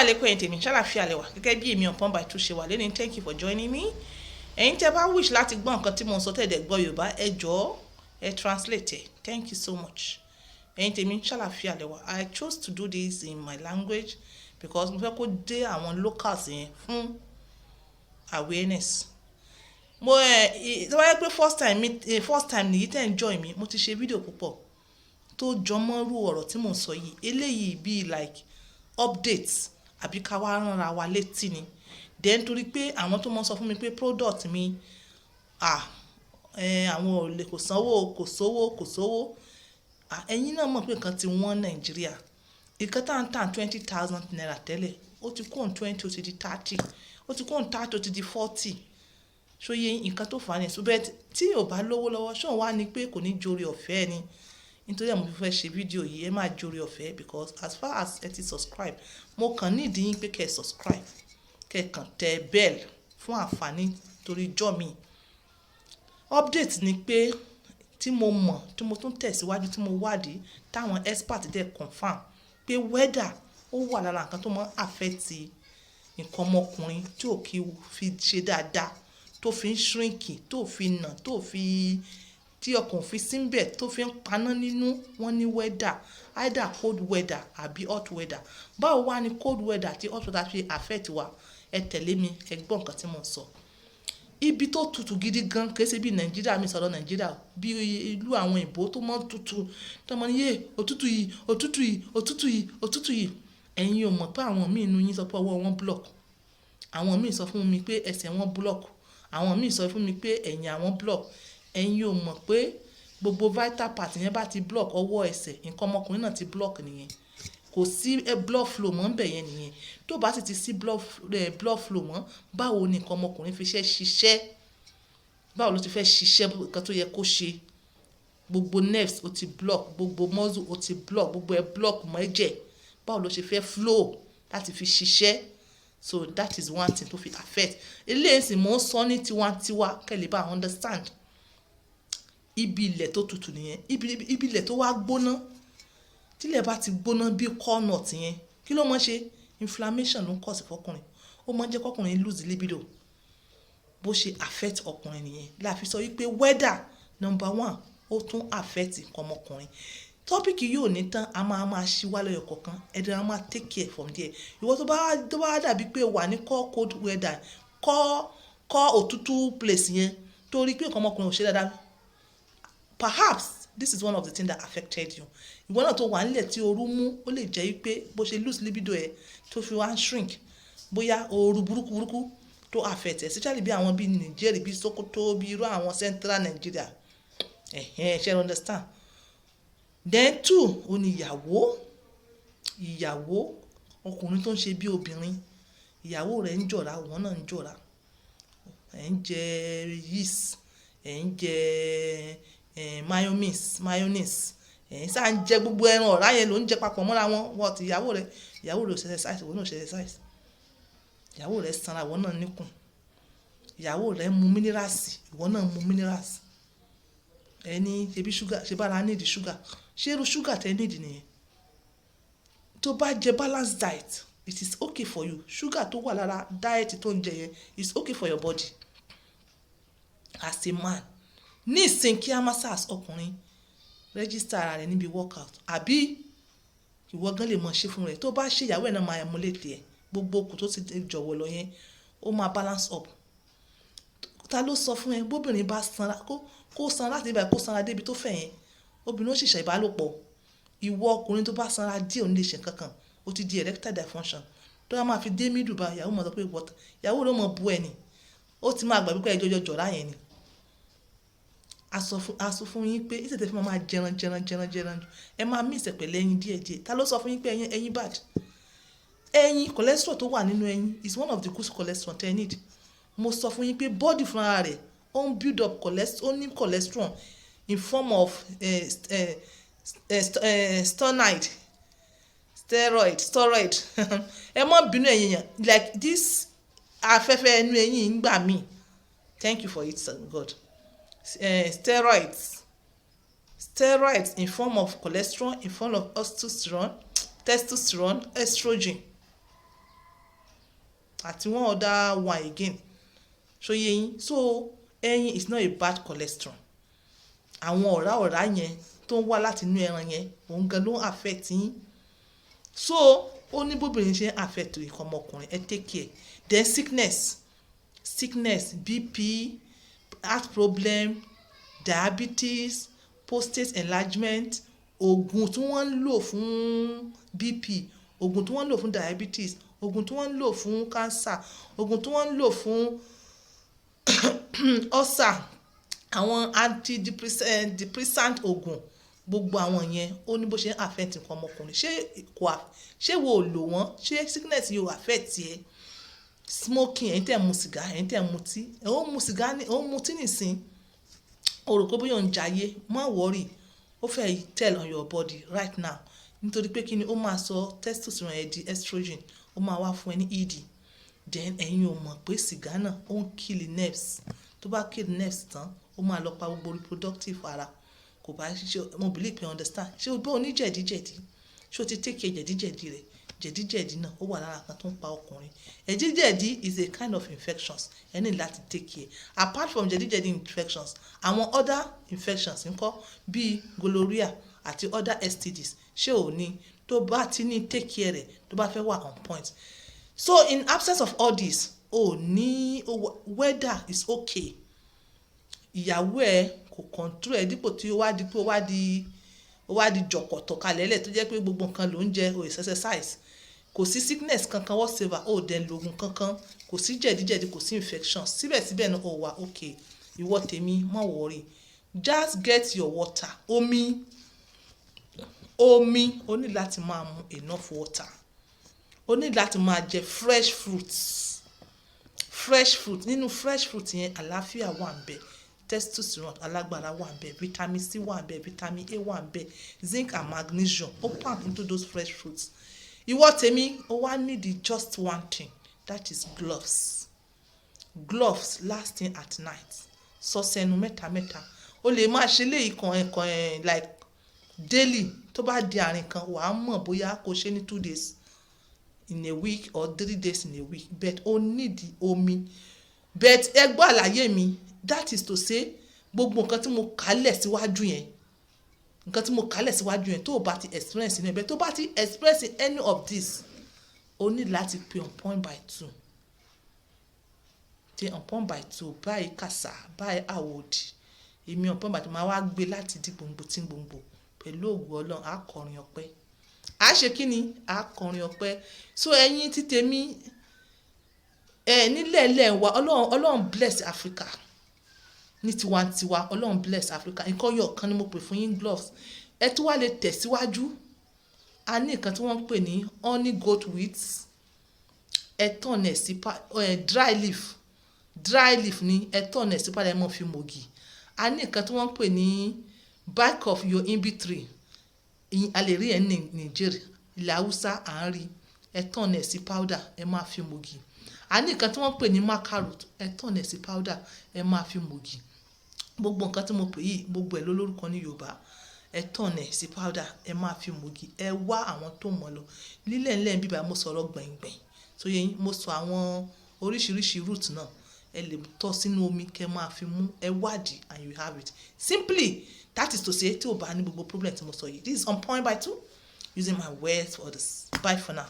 alaikum ẹ̀yin tèmi ṣàlàfíà lẹ́wà gẹ́gẹ́ bí èmi ọ̀pọ̀n by two ṣe wà lẹ́ni. Thank you for joining me. ẹ̀yin tẹ́ bá wish láti gbọ́ nǹkan tí mo sọ tẹ́lẹ̀ gbọ́ Yorùbá ẹ jọ̀ọ́ ẹ translate ẹ̀. Thank you so much. ẹ̀yin tèmi ṣàlàfíà lẹ́wà. I chose to do this in my language because mo fẹ́ kó dé àwọn locals yẹn fún awareness. Mo tó bá yẹ pé first time nìyí tẹ́ ń join mi, mo ti ṣe fídíò púpọ̀ tó jọmọ́rú ọ̀rọ̀ tí mo ń sọ yìí. Eléyìí bíi like updates àbí ká wá ránra wa létí ni. Then torí pé àwọn tó mọ sọ fún mi pé product mi àwọn ò lè kò sówó ẹ̀yin náà mọ̀ pé nǹkan ti wọ́n Nàìjíríà. Nǹkan tá ń tà 20,000 naira tẹ́lẹ̀ ó ti kó 20 ó ti di 30 ó ti kó 30 ó ti di 40 ṣóyè nǹkan tó fà á ní ṣùgbọ́n tí ò bá lówó lọ́wọ́ ṣóun wá ní pé kò ní jórí ọ̀fẹ́ ni. Nítorí ẹ̀ mo fi fẹ́ ṣe fídíò yìí ẹ máa jórí ọ̀fẹ́ because as far as ẹ ti subscribe mo kàn ní ìdí yín pé kẹ́ ẹ subscribe kẹ́ ẹ kàn tẹ bell fún àǹfààní torí jọ́ mi. Update ni pé tí mo mọ̀ tí mo tún tẹ̀síwájú tí mo wádìí táwọn expert dẹ̀ confirm pé weather ó wà lára nǹkan tó máa ń affect nǹkan ọmọkùnrin tí ò kí fi ṣe dáadáa tó fi ń shrink tó fi nà tó fi tí ọkàn fi síbẹ̀ tó fi ń paná nínú wọn ní weather either cold weather àbí hot weather. Báwo wá ní cold weather àti hot weather fi affect wa? Ẹ tẹ̀lé mi ẹ gbọ́ nǹkan tí mo ń sọ. Ibi tó tutù gidi gan kìí ṣe bí Nàìjíríà mi sọ̀rọ̀ Nàìjíríà bí ìlú àwọn ìbò tó mọ́ tutù tó mọ́ níyè òtútù yìí ẹ̀yin ò mọ̀ pé àwọn míì inú yín sọ pé ọwọ́ wọn block, àwọn míì sọ fún mi pé ẹsẹ̀ wọn block, àwọn míì sọ fún mi pé ẹ̀yìn àwọn block. Ẹ̀yin ò mọ̀ pé gbogbo vital part yẹn bá ti block ọwọ́ ẹsẹ̀ nǹkan ọmọkùnrin náà ti block nìyẹn. Kò sí blood flow mọ́ ń bẹ̀ yẹn nìyẹn. Tó bá sì ti sí blood flow mọ́ báwo ni nǹkan ọmọkùnrin fi ṣiṣẹ́ báwo ló ti fẹ́ ṣiṣẹ́ nǹkan tó yẹ kó ṣe. Gbogbo nerves ó ti block, gbogbo muscle ó ti block, gbogbo ẹ block mọ́ ẹ̀jẹ̀ báwo ló ṣe fẹ́ flow láti fi ṣiṣẹ́. So that is one thing tó fi affect. Eléyìí sì mò ń sọ ní tiwantiwa kẹ́ lè bá understand. Ibi ilẹ̀ tó tutù nìyẹn. Ibi ilẹ̀ tó wá gbóná tílẹ̀ bá ti gbóná bí cornut yẹn kí ló mọ̀ ṣe? Inflammation ló ń cause fọkùnrin. Ó máa ń jẹ́ kọkùnrin lose libido. Bó ṣe affect ọkùnrin nìyẹn. La fi sọ wípé weather number one ó tún affect nǹkan ọmọkùnrin. Tọ́pìkì yóò ní tán a máa ṣí wá lọ́yọ̀ kọ̀ọ̀kan ẹ̀dẹ̀ a máa take care from there. Ìwọ tó bá dàbí pé wà ní cold weather kọ́ òtútù place yẹn torí pé nǹkan ọmọkùnrin ò ṣe dáadáa. Perhaps this is one of the things that affected you. Ìwọ náà tó wà nílẹ̀ tí ooru mú ó lè jẹ́ wípé bó ṣe lose libido ẹ̀ tó fi wá shrink bóyá ooru burúkú tó affect especially bí àwọn bí Nigeria bí Sokoto bí irú àwọn central Nigeria. Ṣe understand? Then two ó ní ìyàwó ọkùnrin tó ń ṣe bí obìnrin ìyàwó rẹ̀ ń jọ̀ra òun náà ń jọ̀ra ẹ̀ ń jẹ yeast ẹ̀ ń jẹ mayonnaise sáà ń jẹ gbogbo ẹran ọ̀rá yẹn ló ń jẹ papọ̀ mọ́ra wọn wọ́n ti ìyàwó rẹ̀ ò ṣe exercise ìwọ náà ṣe exercise ìyàwó rẹ̀ sanra ìwọ náà níkùn ìyàwó rẹ̀ mu minerals ìwọ náà mu minerals ẹni ṣebí sugar ṣe bára nídìí sugar ṣé irú sugar tẹ nídìí nìyẹn. Tó bá jẹ balanced diet it is okay for you. Sugar tó wà lára diet tó ń jẹ yẹn is okay for your body as a man. Ní ìsìn kí a máa sars ọkùnrin register ara rẹ̀ níbi workout àbí ìwọ gan lè mọ̀ ṣe fún rẹ̀. Tó bá ṣe ìyàwó ẹ̀ náà máa emulate ẹ̀ gbogbo okùn tó ti jọ̀wọ́ lọ yẹn ó máa balance up. Ta ló sọ fún ẹ bóbìnrin bá sanra kó sanra láti ibà kó sanra débi tó fẹ̀ yẹn obìnrin ó sì ṣe ìbálòpọ̀. Ìwọ ọkùnrin tó bá sanra díẹ̀ ò ní lè ṣe kankan ó ti di erectile dysfunction. Tó bá máa fi dé middle bá ìyàwó máa sọ pé ìyàwó ló mọ̀ bú ẹ ni ó ti máa gbàgbé pé ẹjọ́ jọ̀rá yẹn ni. A sọ fún yín pé ìṣètò fún máa jẹran ẹ máa mí ìṣẹ̀pẹ̀lẹ̀ ẹyin díẹ̀. Ta ló sọ fún yín pé ẹyin bad? Ẹyin cholesterol tó wà nínú ẹyin is one of the good cholesterol tẹ́ ẹ need. Mo sọ fún yín pé body fúnra rẹ̀ ó ń build up cholesterol ó ní cholesterol in form of steroid ẹ má bínú ẹ̀yin yẹn like this afẹ́fẹ́ ẹnu ẹyin ń gbà mí. Thank you for it God. Steroids in form of cholesterol in form of testosterone estrogen àti one other one again ṣóyé yín. So ẹyin is not a bad cholesterol. Àwọn ọ̀rá yẹn tó ń wá láti inú ẹran yẹn òun gan ló ń affect yín. So ó ní bóbìnrin ṣe ń affect nǹkan ọmọkùnrin, ẹ take care. Then sickness, BP, heart problem, diabetes, prostate enlargement, oògùn tí wọ́n ń lò fún BP, oògùn tí wọ́n ń lò fún diabetes, oògùn tí wọ́n ń lò fún cancer, oògùn tí wọ́n ń lò fún ulcer, àwọn antidepressant oògùn, gbogbo àwọn yẹn ó ní bó ṣe ń affect nǹkan ọmọkùnrin. Ṣé wo ò lò wọ́n? Ṣé sickness yóò affect ẹ? Smoking, ẹ̀yin tẹ́ ń mu sìgá, ẹ̀yin tẹ́ ń mutí, ẹ̀ ó mu sìgá ní ó ń mutí nìsín, o rò pé bóyá ń jayé, má worry, ó fẹ́ tell on your body right now, nítorí pé kí ni ó máa sọ testosterone ẹ di estrogen, ó máa wá fún ẹ ní ED. Then ẹ̀yin ò mọ̀ pé sìgá náà ó ń kill nerves, tó bá kill nerves tán ó máa lọ pa gbogbo reproductive ara, kò bá ṣe, mo believe you understand. Ṣé o bá oníjẹ̀díjẹ̀dí, ṣé o ti take care jẹ̀díjẹ̀dí rẹ̀? Jẹ̀díjẹ̀dí náà ó wà lára kan tó ń pa ọkùnrin. Jẹ̀díjẹ̀dí is a kind of infections, ẹ ní láti take care. Apart from jẹ̀díjẹ̀dí infections, àwọn other infections ńkọ́ bíi gonorrhea àti other STDs, ṣé o ní? Tó bá ti ní take care rẹ̀, tó bá fẹ́ wà on point. So in absence of all this, weather is okay. Ìyàwó ẹ kò control ẹ dípò tí ó wá di jọ̀kọ̀tọ̀ kalẹ̀lẹ̀ tó jẹ́ pé gbogbo nǹkan ló ń jẹ, o exercise, kò sí sickness kankan whatsoever, o dẹ̀ lògùn kankan, kò sí jẹ̀díjẹ̀dí, kò sí infection, síbẹ̀síbẹ̀ náà ó wà okay. Ìwọ tèmi má worry, just get your water. Omi o ní láti máa mu enough water. O ní láti máa jẹ fresh fruit. Nínú fresh fruit yẹn àlàáfíà wà ń bẹ, testosterone alágbára wà ń bẹ, vitamin C wà ń bẹ, vitamin A wà ń bẹ, zinc and magnesium ó pack into those fresh fruits. Ìwọ tèmi ó wá need just one thing, that is gloves lasting at night. Sọ sẹ́nu mẹ́ta. O lè máa ṣe léyìí kan like daily, tó bá di àárín kan wàá mọ̀ bóyá kò ṣe ní 2 days in a week or 3 days in a week, but o need omi. But ẹ gbọ́ àlàyé mi, that is to say gbogbo nǹkan tí mo kálẹ̀ síwájú yẹn tó o bá ti experience ní ẹ̀bẹ̀, tó bá ti experience any of this, o ní láti pe on point by 2. On point by 2 báyìí kàsà báyìí àwòdì, èmi on point by 2 máa wá gbé láti di gbòǹgbò tí gbòǹgbò pẹ̀lú ògo Ọlọ́run á kọrin ọpẹ́. A ṣe kí ni? A kọrin ọpẹ́. So ẹ̀yin tí tèmi nílẹ̀ wa, Ọlọ́run bless Africa. Ní tiwantiwa, Ọlọ́run bless Africa. Nǹkan yọ̀ kan ni mo pè fún yín, gloves. Ẹ tún wá lè tẹ̀síwájú. A ní nǹkan tí wọ́n ń pè ní honey goat wheat. Ẹ tọ̀nà ẹ̀ sí dry leaf ní ẹ tọ̀nà ẹ̀ sí padà ẹ mọ̀ fi mògì. A ní nǹkan tí wọ́n ń pè ní bark of your imbi tree. A lè rí ẹ̀ ní Nigeria, ilẹ̀ Haúsá à ń rí. Ẹ tọ̀nà ẹ̀ sí powder ẹ máa fi mògì. A ní nǹkan tí wọ́n ń pè ní macarot, ẹ tọ̀nà ẹ̀ sí powder ẹ máa fi mògì. Gbogbo nǹkan tí mo pè yìí gbogbo ẹ̀ ló lórúkọ ní Yorùbá. Ẹ tọ̀nà ẹ̀ sí powder ẹ máa fi mògì. Ẹ wá àwọn tó mọ̀ lọ. Lílẹ̀ ńlẹ̀ bíbá mo sọ̀rọ̀ gbẹ̀ngbẹ̀ng. So yẹn mo sọ àwọn oríṣiríṣi root náà. Ẹ lè tọ́ sínú omi kẹ́ máa fi mú, ẹ wádìí and you have it. Simply, that is to say tí o bá ní gbogbo problem tí mo sọ yìí. This is on point by 2 using my words for this. Bye for now.